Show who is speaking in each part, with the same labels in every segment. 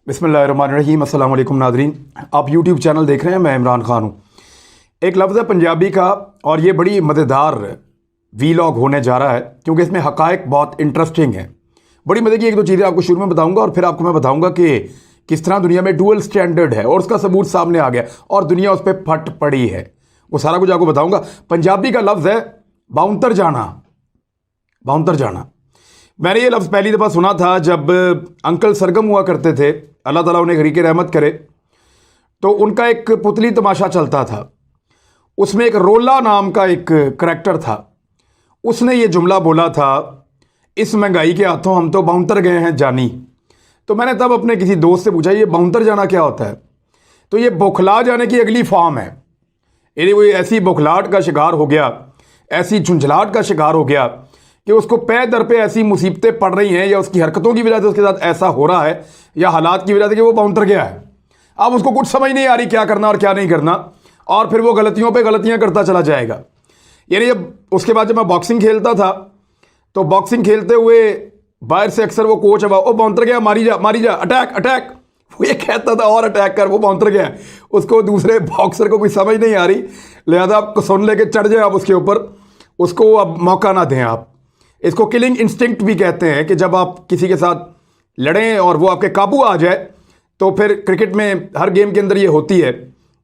Speaker 1: बिस्मिल्लाहिर्रहमानिर्रहीम। अस्सलाम वालेकुम नाज़रीन, आप यूट्यूब चैनल देख रहे हैं। मैं इमरान खान हूँ। एक लफ्ज़ है पंजाबी का और ये बड़ी मज़ेदार वीलॉग होने जा रहा है क्योंकि इसमें हक़ाइक़ बहुत इंटरेस्टिंग है। बड़ी मज़े की एक दो चीज़ें आपको शुरू में बताऊँगा और फिर आपको मैं बताऊँगा कि किस तरह दुनिया में डुअल स्टैंडर्ड है और उसका सबूत सामने आ गया और दुनिया उस पर फट पड़ी है। वो सारा कुछ आपको बताऊँगा। पंजाबी का लफ्ज़ है बाउंतर जाना। बाउंतर जाना, मैंने ये लफ्ज़ पहली दफ़ा सुना था जब अंकल सरगम हुआ करते थे, अल्लाह ताला उन्हें गरीक़ रहमत करे। तो उनका एक पुतली तमाशा चलता था, उसमें एक रोला नाम का एक करैक्टर था। उसने ये जुमला बोला था, इस महंगाई के हाथों हम तो बाउंतर गए हैं जानी। तो मैंने तब अपने किसी दोस्त से पूछा, ये बाउंतर जाना क्या होता है? तो ये बौखला जाने की अगली फॉर्म है। यानी वो ऐसी बौखलाहट का शिकार हो गया, ऐसी झुंझलाहट का शिकार हो गया कि उसको पै दर पे ऐसी मुसीबतें पड़ रही हैं या उसकी हरकतों की वजह से उसके साथ ऐसा हो रहा है या हालात की वजह से कि वो बाउंटर गया है। अब उसको कुछ समझ नहीं आ रही क्या करना और क्या नहीं करना, और फिर वो गलतियों पे गलतियां करता चला जाएगा। यानी जब उसके बाद जब मैं बॉक्सिंग खेलता था तो बॉक्सिंग खेलते हुए बाहर से अक्सर वो कोच वो बाउंटर गया, मारी जा, अटैक अटैक, वो ये कहता था और अटैक कर, वो बाउंटर गया। उसको दूसरे बॉक्सर को कोई समझ नहीं आ रही, लिहाजा आप सुन लेके चढ़ जाए आप उसके ऊपर, उसको अब मौका ना दें आप। इसको किलिंग इंस्टिंक्ट भी कहते हैं कि जब आप किसी के साथ लड़ें और वो आपके काबू आ जाए, तो फिर क्रिकेट में हर गेम के अंदर ये होती है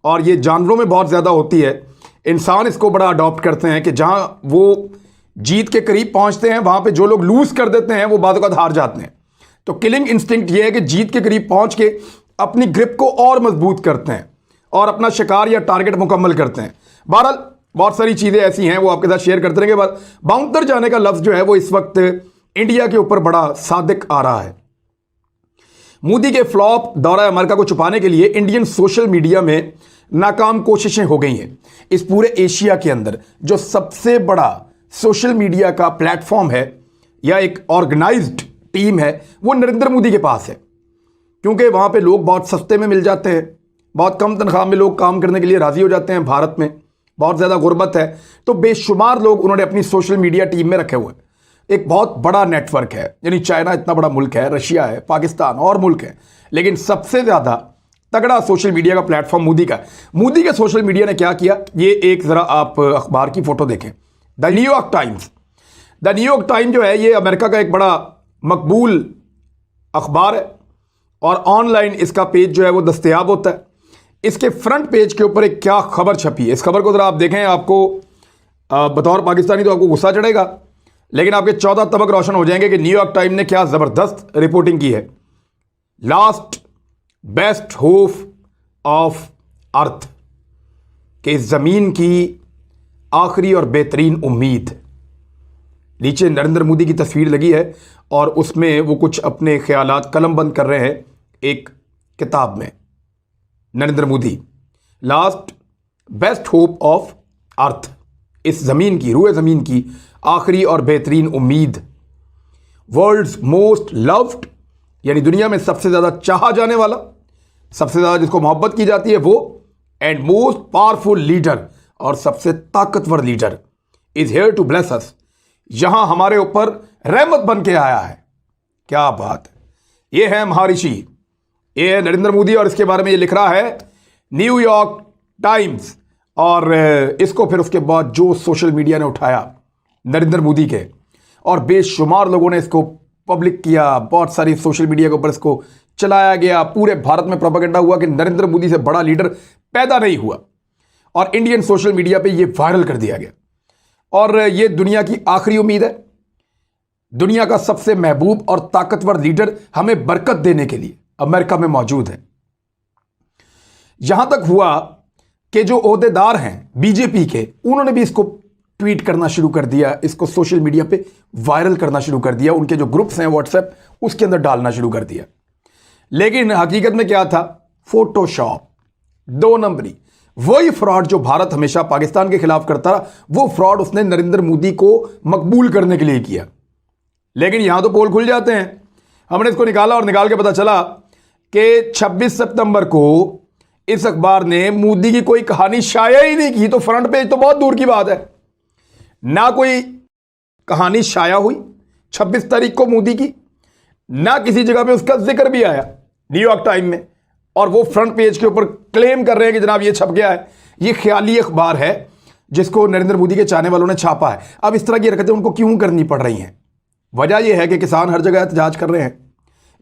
Speaker 1: और ये जानवरों में बहुत ज़्यादा होती है। इंसान इसको बड़ा अडॉप्ट करते हैं कि जहाँ वो जीत के करीब पहुँचते हैं वहाँ पे जो लोग लूज़ कर देते हैं वो बाद हार जाते हैं। तो किलिंग इंस्टिंक्ट ये है कि जीत के करीब पहुँच के अपनी ग्रिप को और मजबूत करते हैं और अपना शिकार या टारगेट मुकम्मल करते हैं। बहरहाल बहुत सारी चीज़ें ऐसी हैं वो आपके साथ शेयर करते रहेंगे। बाद बाउंटर जाने का लफ्ज़ जो है वो इस वक्त इंडिया के ऊपर बड़ा सादिक आ रहा है। मोदी के फ्लॉप दौरा अमेरिका को छुपाने के लिए इंडियन सोशल मीडिया में नाकाम कोशिशें हो गई हैं। इस पूरे एशिया के अंदर जो सबसे बड़ा सोशल मीडिया का प्लेटफॉर्म है या एक ऑर्गेनाइज्ड टीम है वो नरेंद्र मोदी के पास है, क्योंकि वहाँ पे लोग बहुत सस्ते में मिल जाते हैं, बहुत कम तनख्वाह में लोग काम करने के लिए राज़ी हो जाते हैं। भारत में बहुत ज़्यादा गुर्बत है, तो बेशुमार लोग उन्होंने अपनी सोशल मीडिया टीम में रखे हुए हैं। एक बहुत बड़ा नेटवर्क है, यानी चाइना इतना बड़ा मुल्क है, रशिया है, पाकिस्तान और मुल्क है, लेकिन सबसे ज़्यादा तगड़ा सोशल मीडिया का प्लेटफॉर्म मोदी का है। मोदी के सोशल मीडिया ने क्या किया, ये एक ज़रा आप अखबार की फ़ोटो देखें। The New York times, the New York time जो है ये अमेरिका का एक बड़ा मकबूल अखबार है और ऑनलाइन इसका पेज जो है वो दस्तयाब होता है। इसके फ्रंट पेज के ऊपर एक क्या खबर छपी है, इस खबर को ज़रा आप देखें। आपको बतौर पाकिस्तानी तो आपको गुस्सा चढ़ेगा, लेकिन आपके 14 तबक रोशन हो जाएंगे कि न्यूयॉर्क टाइम ने क्या ज़बरदस्त रिपोर्टिंग की है। Last best hope of earth, कि ज़मीन की आखिरी और बेहतरीन उम्मीद। नीचे नरेंद्र मोदी की तस्वीर लगी है और उसमें वो कुछ अपने ख्यालात कलमबंद कर रहे हैं एक किताब में। Narendra Modi, last best hope of earth, इस ज़मीन की, रूए ज़मीन की आखिरी और बेहतरीन उम्मीद। वर्ल्ड्स मोस्ट लव्ड, यानी दुनिया में सबसे ज़्यादा चाहा जाने वाला, सबसे ज़्यादा जिसको मोहब्बत की जाती है वो, एंड मोस्ट पावरफुल लीडर, और सबसे ताकतवर leader, is here to bless us, यहाँ हमारे ऊपर रहमत बन के आया है। क्या बात है। ये है महर्षि, ये है नरेंद्र मोदी और इसके बारे में ये लिख रहा है न्यूयॉर्क टाइम्स। और इसको फिर उसके बाद जो सोशल मीडिया ने उठाया नरेंद्र मोदी के, और बेशुमार लोगों ने इसको पब्लिक किया, बहुत सारी सोशल मीडिया के ऊपर इसको चलाया गया। पूरे भारत में प्रोपेगेंडा हुआ कि नरेंद्र मोदी से बड़ा लीडर पैदा नहीं हुआ, और इंडियन सोशल मीडिया पे ये वायरल कर दिया गया। और ये दुनिया की आखिरी उम्मीद है, दुनिया का सबसे महबूब और ताकतवर लीडर हमें बरकत देने के लिए अमेरिका में मौजूद है। यहां तक हुआ कि जो ओहदेदार हैं बीजेपी के, उन्होंने भी इसको ट्वीट करना शुरू कर दिया, इसको सोशल मीडिया पे वायरल करना शुरू कर दिया, उनके जो ग्रुप्स हैं व्हाट्सएप उसके अंदर डालना शुरू कर दिया। लेकिन हकीकत में क्या था, फोटोशॉप, दो नंबरी, वही फ्रॉड जो भारत हमेशा पाकिस्तान के खिलाफ करता रहा, वो फ्रॉड उसने नरेंद्र मोदी को मकबूल करने के लिए किया। लेकिन यहां तो पोल खुल जाते हैं। हमने इसको निकाला और निकाल के पता चला कि 26 सितंबर को इस अखबार ने मोदी की कोई कहानी शाया ही नहीं की। तो फ्रंट पेज तो बहुत दूर की बात है, ना कोई कहानी शाया हुई 26 तारीख को मोदी की, ना किसी जगह पे उसका जिक्र भी आया। न्यूयॉर्क टाइम में, और वो फ्रंट पेज के ऊपर क्लेम कर रहे हैं कि जनाब ये छप गया है, ये ख्याली अखबार है जिसको नरेंद्र मोदी के चाहने वालों ने छापा है। अब इस तरह की हरकतें उनको क्यों करनी पड़ रही हैं? वजह यह है कि किसान हर जगह एहतजाज कर रहे हैं,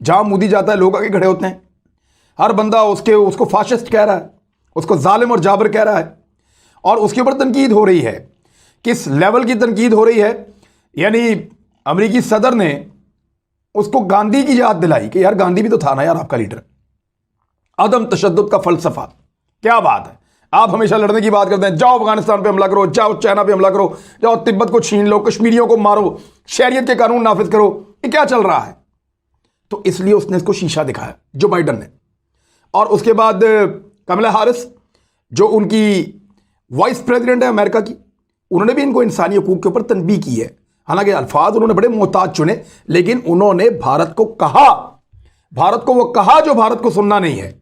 Speaker 1: जहां मोदी जाता है लोग आगे खड़े होते हैं, हर बंदा उसको फाशिस्ट कह रहा है, उसको जालिम और जाबर कह रहा है, और उसके ऊपर तनकीद हो रही है। किस लेवल की तनकीद हो रही है? यानी अमेरिकी सदर ने उसको गांधी की याद दिलाई कि यार गांधी भी तो था ना यार आपका लीडर। अदम तशद्दुद का फलसफा, क्या बात है। आप हमेशा लड़ने की बात करते हैं, जाओ अफगानिस्तान पे हमला करो, जाओ चाइना पे हमला करो, जाओ तिब्बत को छीन लो, कश्मीरियों को मारो, शरीयत के कानून नाफिज करो। ये क्या चल रहा है? तो इसलिए उसने इसको शीशा दिखाया जो बाइडन ने। और उसके बाद कमला हारिस जो उनकी वाइस प्रेसिडेंट है अमेरिका की, उन्होंने भी इनको इंसानी हकूक के ऊपर तनबीह की है। हालांकि अल्फाज उन्होंने बड़े मोहताज चुने, लेकिन उन्होंने भारत को वो कहा जो भारत को सुनना नहीं है,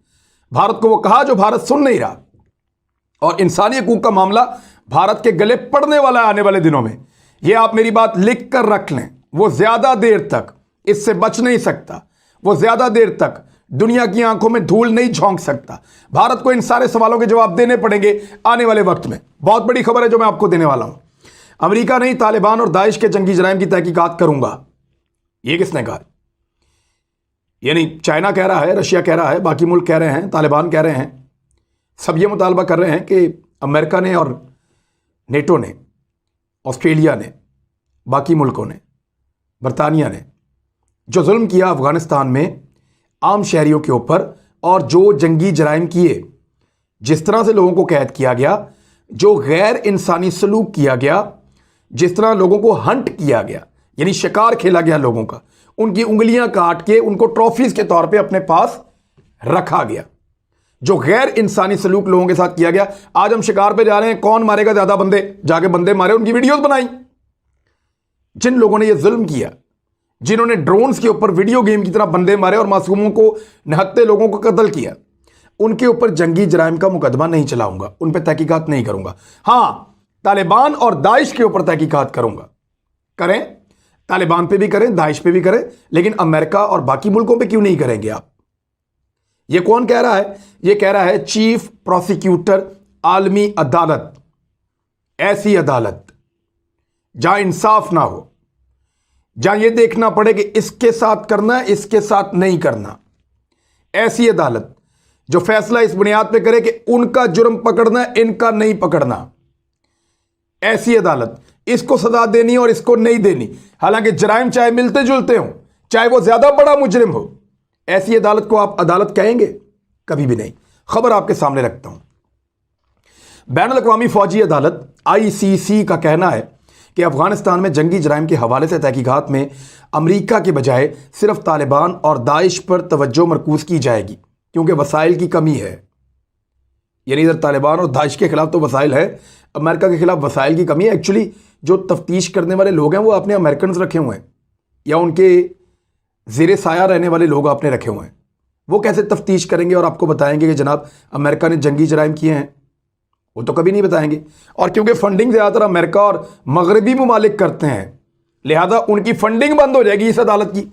Speaker 1: भारत को वो कहा जो भारत सुन नहीं रहा। और इंसानी हकूक का मामला भारत के गले पड़ने वाला है आने वाले दिनों में। ये आप मेरी बात लिख कर रख लें। वो ज्यादा देर तक इससे बच नहीं सकता, वो ज्यादा देर तक दुनिया की आंखों में धूल नहीं झोंक सकता। भारत को इन सारे सवालों के जवाब देने पड़ेंगे आने वाले वक्त में। बहुत बड़ी खबर है जो मैं आपको देने वाला हूं। अमेरिका नहीं, तालिबान और दाइश के जंगी जराइम की तहकीकात करूंगा। ये किसने कहा? यानी चाइना कह रहा है, रशिया कह रहा है, बाकी मुल्क कह रहे हैं, तालिबान कह रहे हैं, सब ये मुतालबा कर रहे हैं कि अमेरिका ने और नेटो ने, ऑस्ट्रेलिया ने, बाकी मुल्कों ने, बरतानिया ने जो जुल्म किया अफगानिस्तान में आम शहरियों के ऊपर, और जो जंगी जराइम किए, जिस तरह से लोगों को कैद किया गया, जो गैर इंसानी सलूक किया गया, जिस तरह लोगों को हंट किया गया, यानी शिकार खेला गया लोगों का, उनकी उंगलियां काट के उनको ट्रॉफीज के तौर पे अपने पास रखा गया, जो गैर इंसानी सलूक लोगों के साथ किया गया। आज हम शिकार पे जा रहे हैं, कौन मारेगा ज्यादा बंदे, जाके बंदे मारे, उनकी वीडियोस बनाई। जिन लोगों ने यह जुल्म किया, जिन्होंने ड्रोन्स के ऊपर वीडियो गेम की तरह बंदे मारे और मासूमों को, निहत्थे लोगों को कत्ल किया, उनके ऊपर जंगी जराइम का मुकदमा नहीं चलाऊंगा, उन पर तहकीकात नहीं करूंगा। हां, तालिबान और दाइश के ऊपर तहकीकात करूंगा। करें, तालिबान पे भी करें, दाइश पे भी करें, लेकिन अमेरिका और बाकी मुल्कों पे क्यों नहीं करेंगे आप? ये कौन कह रहा है? ये कह रहा है चीफ प्रोसिक्यूटर आलमी अदालत। ऐसी अदालत जहां इंसाफ ना हो, जहां यह देखना पड़े कि इसके साथ करना है, इसके साथ नहीं करना। ऐसी अदालत जो फैसला इस बुनियाद पे करे कि उनका जुर्म पकड़ना है, इनका नहीं पकड़ना। ऐसी अदालत, इसको सजा देनी और इसको नहीं देनी, हालांकि जराइम चाहे मिलते जुलते हों, चाहे वो ज्यादा बड़ा मुजरिम हो, ऐसी अदालत को आप अदालत कहेंगे? कभी भी नहीं। खबर आपके सामने रखता हूं। बैनुल अक़वामी फौजी अदालत ICC का कहना है कि अफगानिस्तान में जंगी जराइम के हवाले से तहकीकात में अमेरिका के बजाय सिर्फ तालिबान और दाइश पर तवज्जो मरकूज की जाएगी, क्योंकि वसाइल की कमी है। यानी इधर तालिबान और दाइश के खिलाफ तो वसाइल है, अमेरिका के खिलाफ वसाइल की कमी है। एक्चुअली जो तफ्तीश करने वाले लोग हैं वो आपने अमेरिकन रखे हुए हैं, या उनके ज़ेरे साया रहने वाले लोग आपने रखे हुए हैं। वो कैसे तफ्तीश करेंगे और आपको बताएंगे कि जनाब अमेरिका ने जंगी जराइम किए हैं? वो तो कभी नहीं बताएंगे। और क्योंकि फंडिंग ज़्यादातर अमेरिका और मगरबी ममालिक करते हैं, लिहाजा उनकी फंडिंग बंद हो जाएगी इस अदालत की,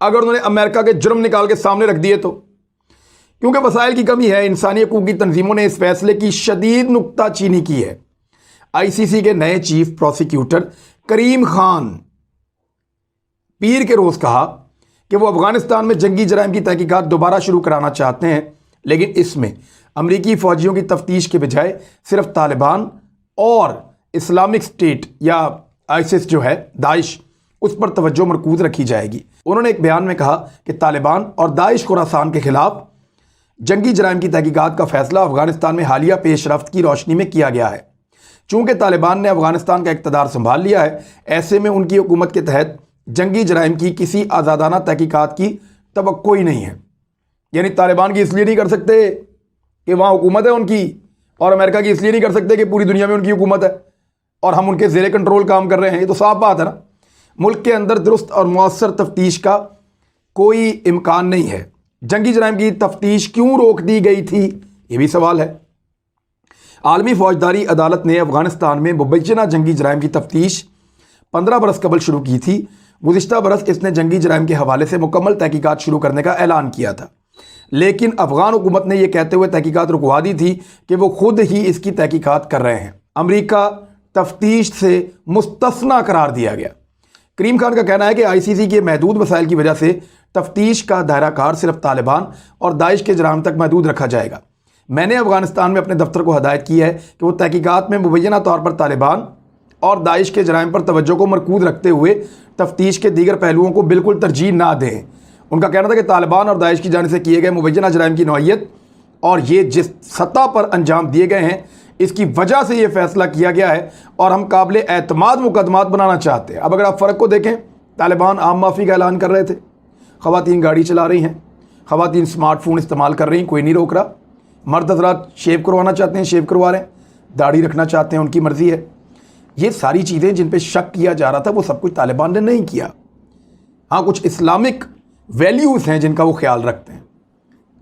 Speaker 1: अगर उन्होंने अमेरिका के जुर्म निकाल के सामने रख दिए तो। क्योंकि वसाइल की कमी है। इंसानी हकूक की तंजीमों ने इस फैसले की शदीद नुक्ताचीनी की है। ICC के नए चीफ प्रोसिक्यूटर करीम खान पीर के रोज कहा कि वो अफगानिस्तान में जंगी जराइम की तहकीकात दोबारा शुरू कराना चाहते हैं, लेकिन इसमें अमरीकी फौजियों की तफ्तीश के बजाय सिर्फ तालिबान और इस्लामिक स्टेट या ISIS जो है, दाइश, उस पर तवज्जो मरकूज रखी जाएगी। उन्होंने एक बयान में कहा कि तालिबान और दाइश खुरासान के खिलाफ जंगी जराइम की तहकीकात का फैसला अफगानिस्तान में हालिया पेशरफ्त की रोशनी में किया गया है। चूंकि तालिबान ने अफगानिस्तान का इक़्तिदार संभाल लिया है, ऐसे में उनकी हुकूमत के तहत जंगी जराइम की किसी आज़ादाना तहकीकात की तवक्को ही नहीं है। यानी तालिबान की इसलिए नहीं कर सकते कि वहाँ हुकूमत है उनकी, और अमेरिका की इसलिए नहीं कर सकते कि पूरी दुनिया में उनकी हुकूमत है और हम उनके ज़ेरे कंट्रोल काम कर रहे हैं। ये तो साफ बात है ना। मुल्क के अंदर दुरुस्त और मौसर तफ्तीश का कोई इम्कान नहीं है। जंगी जराइम की तफ्तीश क्यों रोक दी गई थी, ये भी सवाल है। आलमी फौजदारी अदालत ने अफगानिस्तान में मुबैना जंगी जराइम की तफ्तीश 15 बरस कबल शुरू की थी। गुज़िश्ता बरस इसने जंगी जराइम के हवाले से मुकम्मल तहकीकात शुरू करने का ऐलान किया था। लेकिन अफगान हुकूमत ने यह कहते हुए तहकीकात रुकवा दी थी कि वो खुद ही इसकी तहकीकात कर रहे हैं। अमेरिका तफ्तीश से मुस्तस्ना करार दिया गया। करीम खान का कहना है कि आईसीसी के महदूद वसाइल की वजह से तफ्तीश का दायरा कार सिर्फ तालिबान और दाइश के जराम तक महदूद रखा जाएगा। मैंने अफगानिस्तान में अपने दफ्तर को हदायत की है कि वो तहकीकात में मुबैना तौर पर तालिबान और दाइश के जराइम पर तवज्जो को मरकूज रखते हुए तफ्तीश के दीगर पहलुओं को बिल्कुल तरजीह ना दें। उनका कहना था कि तालिबान और दाइश की जानिब से किए गए मुबैना जराइम की नौइयत और ये जिस सतह पर अंजाम दिए गए हैं, इसकी वजह से ये फैसला किया गया है और हम काबिल एतमाद मुकदमात बनाना चाहते हैं। अब अगर आप फ़र्क को देखें, तालिबान आम माफ़ी का ऐलान कर रहे थे, ख़वातीन गाड़ी चला रही हैं, ख़वातीन स्मार्टफोन इस्तेमाल कर रही हैं, कोई नहीं रोक रहा। मर्द हज़रात शेव करवाना चाहते हैं, शेव करवा रहे हैं, दाढ़ी रखना चाहते हैं, उनकी मर्ज़ी है। ये सारी चीज़ें जिन पे शक किया जा रहा था वो सब कुछ तालिबान ने नहीं किया। हाँ, कुछ इस्लामिक वैल्यूज़ हैं जिनका वो ख्याल रखते हैं,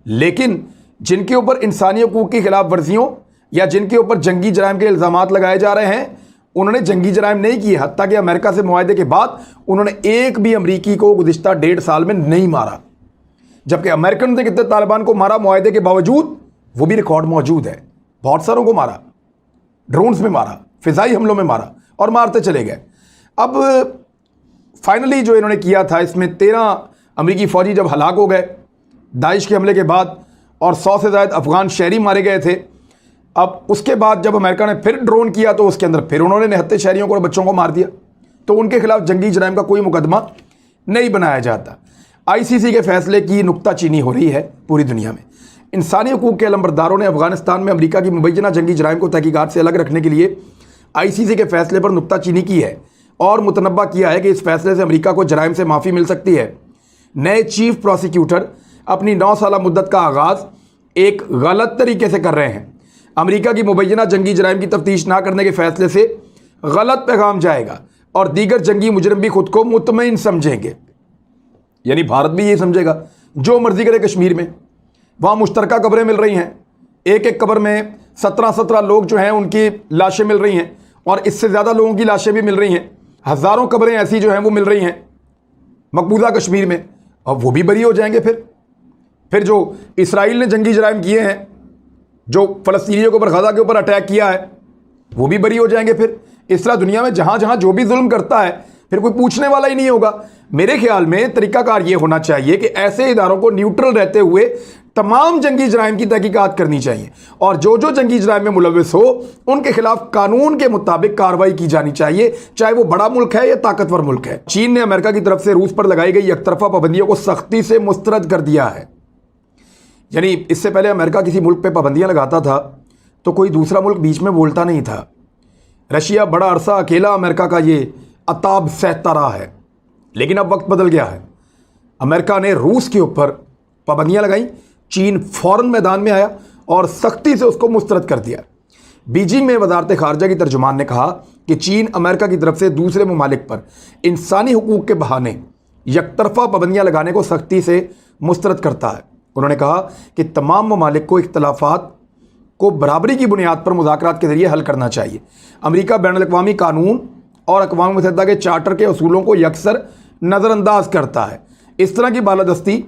Speaker 1: लेकिन जिनके ऊपर इंसानी हकूक़ की खिलाफ वर्जियों या जिनके ऊपर जंगी जराइम के इल्ज़ामात लगाए जा रहे हैं, उन्होंने जंगी जराइम नहीं किए। हत्ता कि अमेरिका से मुआहदे के बाद उन्होंने एक भी अमरीकी को गुज़िश्ता 1.5 साल में नहीं मारा, जबकि अमेरिकन ने कितने तालिबान को मारा मुआहदे के बावजूद, वो भी रिकॉर्ड मौजूद है। बहुत सारों को मारा, ड्रोन्स में मारा, फ़िज़ाई हमलों में मारा और मारते चले गए। अब फाइनली जो इन्होंने किया था, इसमें 13 अमरीकी फ़ौजी जब हलाक हो गए दाइश के हमले के बाद और 100 से ज़ायद अफ़गान शहरी मारे गए थे। अब उसके बाद जब अमेरिका ने फिर ड्रोन किया तो उसके अंदर फिर उन्होंने निहत्ते शहरियों को और बच्चों को मार दिया, तो उनके खिलाफ जंगी जराइम का कोई मुकदमा नहीं बनाया जाता। आईसीसी के फैसले की नुक्ताचीनी हो रही है पूरी दुनिया में। इंसानी हकूक़ के अलमबरदारों ने अफगानिस्तान में अमेरिका की मुबैना जंगी जराइम को तहकीकात से अलग रखने के लिए आईसीसी के फैसले पर नुक्ताचीनी की है और मुतनब्बा किया है कि इस फैसले से अमेरिका को जराइम से माफ़ी मिल सकती है। नए चीफ प्रोसिक्यूटर अपनी 9 साला मुद्दत का आगाज़ एक गलत तरीके से कर रहे हैं। अमेरिका की मुबैना जंगी जराइम की तफ्तीश ना करने के फैसले से गलत पैगाम जाएगा और दीगर जंगी मुजरिम भी खुद को मुतमईन समझेंगे। यानी भारत भी ये समझेगा जो मर्जी करे कश्मीर में, वहाँ मुश्तरका कब्रें मिल रही हैं, एक एक कब्र में 17-17 लोग जो हैं उनकी लाशें मिल रही हैं और इससे ज़्यादा लोगों की लाशें भी मिल रही हैं। हज़ारों कब्रें ऐसी जो हैं वो मिल रही हैं मकबूजा कश्मीर में, और वो भी बरी हो जाएंगे। फिर जो इसराइल ने जंगी जराइम किए हैं, जो फ़लस्तीनियों के ऊपर गज़ा के ऊपर अटैक किया है, वो भी बरी हो जाएंगे। फिर इस तरह दुनिया में जहाँ जहाँ जो भी जुल्म करता है फिर कोई पूछने वाला ही नहीं होगा। मेरे ख्याल में तरीकाकार ये होना चाहिए कि ऐसे इदारों को न्यूट्रल रहते हुए तमाम जंगी जराइम की तहकीकात करनी चाहिए और जो जो जंगी जराइम में मुलविस हो उनके खिलाफ कानून के मुताबिक कार्रवाई की जानी चाहिए, चाहे वो बड़ा मुल्क है या ताकतवर मुल्क है। चीन ने अमेरिका की तरफ से रूस पर लगाई गई एकतरफा पाबंदियों को सख्ती से मुस्तरद कर दिया है। यानी इससे पहले अमेरिका किसी मुल्क पर पाबंदियाँ लगाता था तो कोई दूसरा मुल्क बीच में बोलता नहीं था। रशिया बड़ा अरसा अकेला अमेरिका का ये अताब सहता रहा है, लेकिन अब वक्त बदल गया है। अमेरिका ने रूस के ऊपर पाबंदियाँ लगाई, चीन फ़ौरन मैदान में आया और सख्ती से उसको मुस्तरद कर दिया। बीजिंग में वजारत खारजा की तर्जुमान ने कहा कि चीन अमेरिका की तरफ से दूसरे ममालिक पर इंसानी हुकूक के बहाने यकतरफा पाबंदियाँ लगाने को सख्ती से मुस्तरद करता है। उन्होंने कहा कि तमाम ममालिक को इख्तलाफात को बराबरी की बुनियाद पर मुज़ाकरात के ज़रिए हल करना चाहिए। अमेरिका बैनुल-अक़वामी कानून और अक़वाम मुत्तहिदा के चार्टर के असूलों को यकसर नज़रअंदाज करता है। इस तरह की बालादस्ती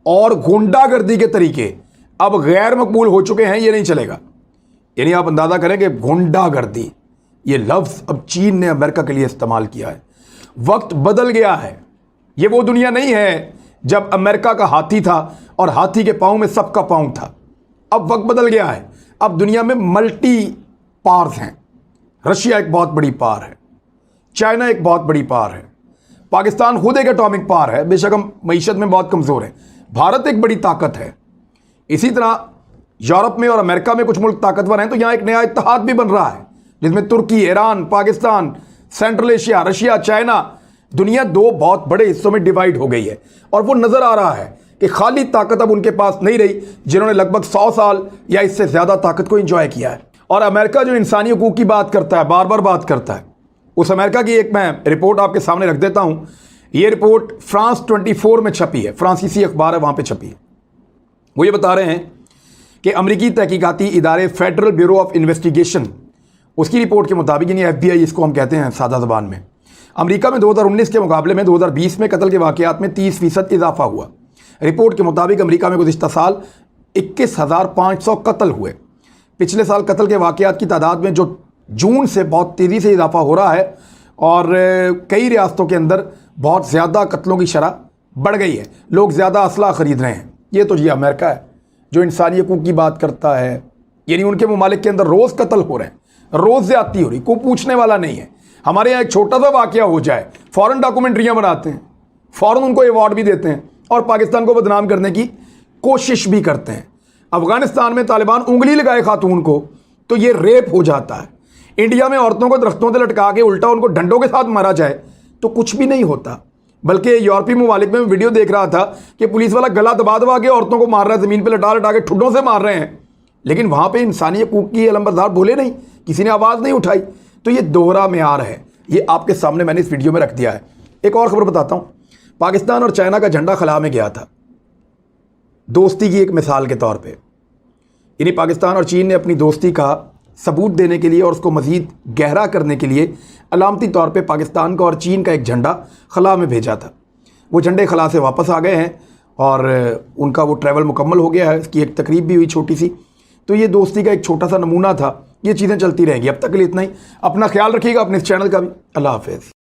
Speaker 1: और गुंडागर्दी के तरीके अब गैर मकबूल हो चुके हैं, ये नहीं चलेगा। यानी आप अंदाज़ा करें कि गुंडागर्दी ये लफ्ज़ अब चीन ने अमेरिका के लिए इस्तेमाल किया है। वक्त बदल गया है। ये वो दुनिया नहीं है जब अमेरिका का हाथी था और हाथी के पाँव में सबका पाँव था। अब वक्त बदल गया है। अब दुनिया में मल्टी पावर्स हैं। रशिया एक बहुत बड़ी पावर है, चाइना एक बहुत बड़ी पावर है, पाकिस्तान खुद एक एटॉमिक पावर है, बेशक हम मईशत में बहुत कमज़ोर हैं। भारत एक बड़ी ताकत है। इसी तरह यूरोप में और अमेरिका में कुछ मुल्क ताकतवर हैं, तो यहाँ एक नया इत्तेहाद भी बन रहा है जिसमें तुर्की, Iran, Pakistan, central Asia, Russia, China, दुनिया 2 बहुत बड़े हिस्सों में डिवाइड हो गई है। और वो नज़र आ रहा है कि खाली ताकत अब उनके पास नहीं रही जिन्होंने लगभग 100 साल या इससे ज़्यादा ताकत को इंजॉय किया है। और अमेरिका जो इंसानी हकूक़ की बात करता है, बार बार बात करता है, उस अमेरिका की एक मैं रिपोर्ट आपके सामने रख देता हूँ। ये रिपोर्ट फ्रांस 24 में छपी है, फ्रांसीसी अखबार है, वहाँ पे छपी है। वो ये बता रहे हैं कि अमरीकी तहकीकाती इदारे फेडरल ब्यूरो ऑफ इन्वेस्टिगेशन, उसकी रिपोर्ट के मुताबिक, यानी FBI इसको हम कहते हैं सादा ज़बान में, अमरीका में 2019 के मुकाबले में 2020 में कत्ल के वाक़यात में 30% इजाफा हुआ। रिपोर्ट के मुताबिक अमेरिका में गुज़िश्ता साल 21,500 कत्ल हुए। पिछले साल कत्ल के वाक़यात की तादाद में जो जून से बहुत तेज़ी से इजाफा हो रहा है और कई रियासतों के अंदर बहुत ज़्यादा कत्लों की शरह बढ़ गई है। लोग ज़्यादा असला ख़रीद रहे हैं। ये तो ये अमेरिका है जो इंसानी हकूक़ की बात करता है, यानी उनके ममालिक के अंदर रोज़ कत्ल हो रहे हैं, रोज़ ज़्यादती हो रही, कोई पूछने वाला नहीं है। हमारे यहाँ एक छोटा सा वाक़या हो जाए, फ़ौरन डॉक्यूमेंट्रियाँ बनाते हैं, फ़ौरन उनको अवार्ड भी देते हैं और पाकिस्तान को बदनाम करने की कोशिश भी करते हैं। अफ़गानिस्तान में तालिबान उंगली लगाए खातून को तो ये रेप हो जाता है। इंडिया में औरतों को दरख्तों से लटका के उल्टा उनको डंडों के साथ मारा जाए तो कुछ भी नहीं होता। बल्कि यूरोपीय ममालिक में वीडियो देख रहा था कि पुलिस वाला गला दबा दबा के औरतों को मार रहा है, ज़मीन पर लटा लटा के ठुड्डों से मार रहे हैं, लेकिन वहाँ पे इंसानी हकूक़ की अलमबरदार बोले नहीं, किसी ने आवाज़ नहीं उठाई। तो ये दोहरा मेयार है, ये आपके सामने मैंने इस वीडियो में रख दिया है। एक और ख़बर बताता हूँ, पाकिस्तान और चाइना का झंडा खला में गया था दोस्ती की एक मिसाल के तौर पर। यानी पाकिस्तान और चीन ने अपनी दोस्ती का सबूत देने के लिए और उसको मज़ीद गहरा करने के लिए अलामती तौर पे पाकिस्तान का और चीन का एक झंडा खला में भेजा था। वो झंडे खला से वापस आ गए हैं और उनका वो ट्रैवल मुकम्मल हो गया है। इसकी एक तकरीब भी हुई छोटी सी। तो ये दोस्ती का एक छोटा सा नमूना था। ये चीज़ें चलती रहेंगी। अब तक के लिए इतना ही। अपना ख्याल रखिएगा, अपने इस चैनल का भी। अल्लाह हाफ़िज़।